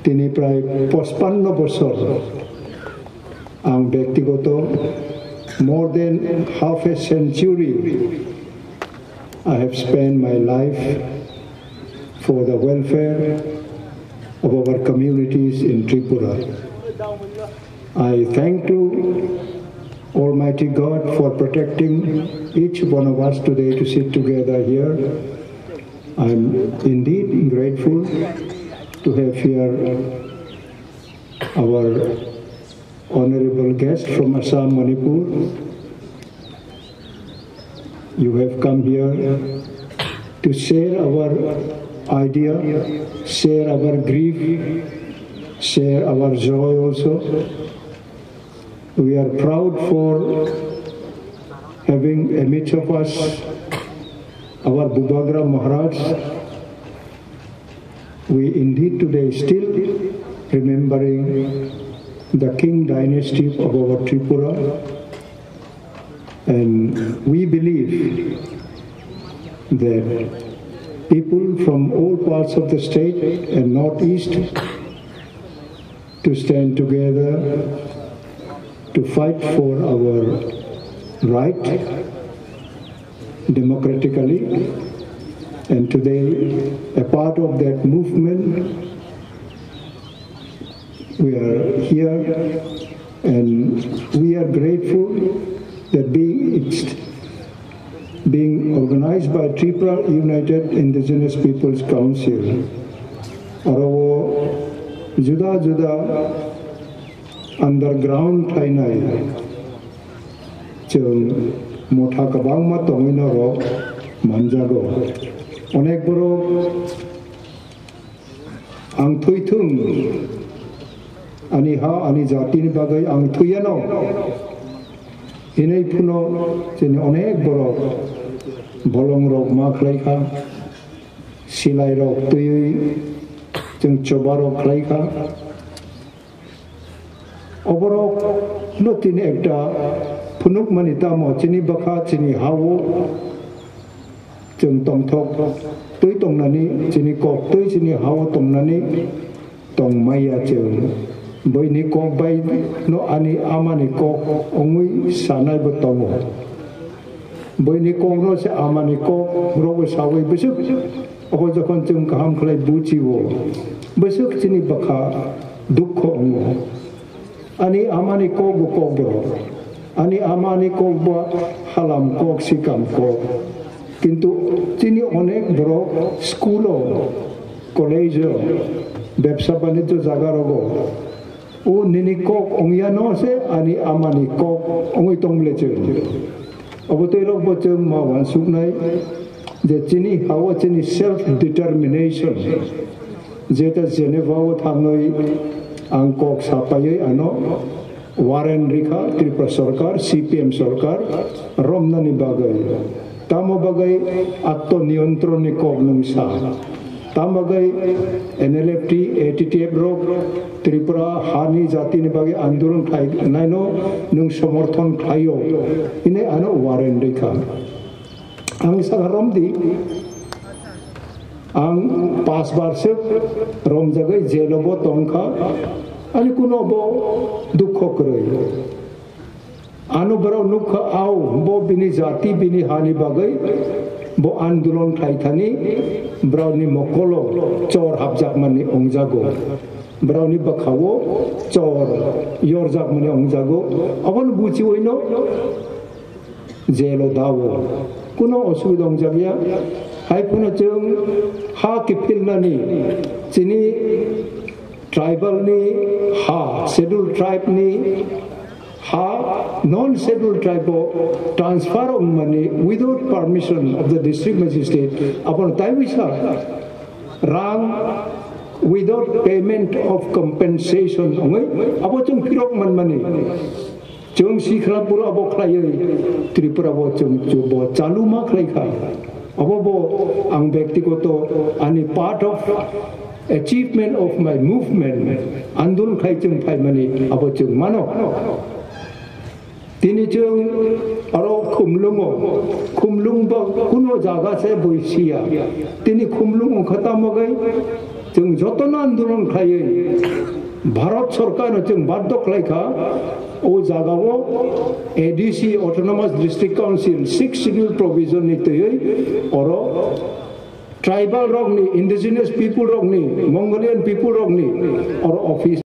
তিনি প্রায় 55 বছর আং ব্যক্তিগত more than half a century I have spent my life for the welfare of our communities in Tripura. I thank to Almighty God for protecting each one of us today to sit together here. I'm indeed grateful to have here our honorable guest from Assam, Manipur. You have come here to share our idea, share our grief, share our joy also. We are proud for having amidst of us our Bubagra Maharaj. We indeed today still remembering the king dynasty of our Tripura, and we believe that people from all parts of the state and northeast to stand together to fight for our right democratically, and today a part of that movement we are here, and we are grateful that being organized by Tripura United Indigenous Peoples Council, arawo juda juda underground thainai जों मोठा गोबांमा दङैनो र मोनजागौ अनेक बर' आं थैथों आंनि हा आंनि जातिनि बागै आं थैयानो इनै फुनो जोंनि अनेक बर' बलं रग मा खालायखा सिलाय रग दैयै जों चबा रग खालायखा अबरक नतिनि एकटा फुनुक मानि तामो चिनि बखा चिनि हावो जों तंथक तै तंनानि चिनि कक तै चिनि हावो तंनानि तंमाया जों बैनि कक बाय न आनि आमानि कक अंगै सानायबो दङ बैनि कक न से आमानि कक रबो सावै बेसुक अबो जखन जों गाहाम खालाय बुजिवो बेसुक चिनि बखा दुख अंग आनि आमानि कक बो कक बरो आनि आमानि कक बो हालाम कक सिकाम कक किन्तु चिनि अनेक बरो स्कुलो कलेजो व्यवसा बाणिज्य जागा रगो ओ निनि कक अंगियानो से आनि आमानि कक अंगै तंले जों अबतै रग बचों मावान सुकनाय जे चिनि हाव चिनि सेल्फ डिटरमिनेशन जेता जेनेभाव थाङै आं कक सापायै आनो वारेन रिखा त्रिपुरा सरकार सीपीएम सरकार रमनानि बागै तामो बागै आत्मनियन्त्रणनि कक नंसा तामबागै एनएलएफटी एटीटीएफ रग त्रिपुरा हानि जातिनि बागै आंदोलन खालायनायनो नों समर्थन खायो इने आनो वारेन रिखा आं सागारमदि आं 5 बारसो रमजागै जेलबो तंखा आनि कुनोबो दुख करै आनो बराव नुख आव बो बिनि जाति बिनि हानि बागै बो आंदोलन खालायथानि ब्राउनि मकलो चोर हाबजाक मानि अंजागो ब्राउनि बखावो चोर योरजाक मानि अंजागो अबन बुचिवैनो जेलो दावो कुनो असुबिदा अंजागिया हायफुनो जों हा किफिलनानि चिनि ट्राइबलनि हा schedule ट्राइबनि ha non-scheduled tribe transfer of money without permission of the district magistrate upon taibisa rang without payment of compensation ongai abo chung pirok man mani chung sikra pura abo khlai tripura bo chung bo chalu ma khlai kha abo bo ang byaktigoto ani part of achievement of my movement andolon khlai chung phai mani abo chung mano Tini chung aro kumlung ba kuno jaga se boisia tini kumlung khata magai chung jotona andolon khaye Bharat सरकार जों बाध्य खालायखा ओ जागावो ADC autonomous district council 6 schedule provision नि तयै अरो tribal रंगनि इंडिजिनियस पीपल रंगनि मंगोलियन पीपल रंगनि अरो ऑफिस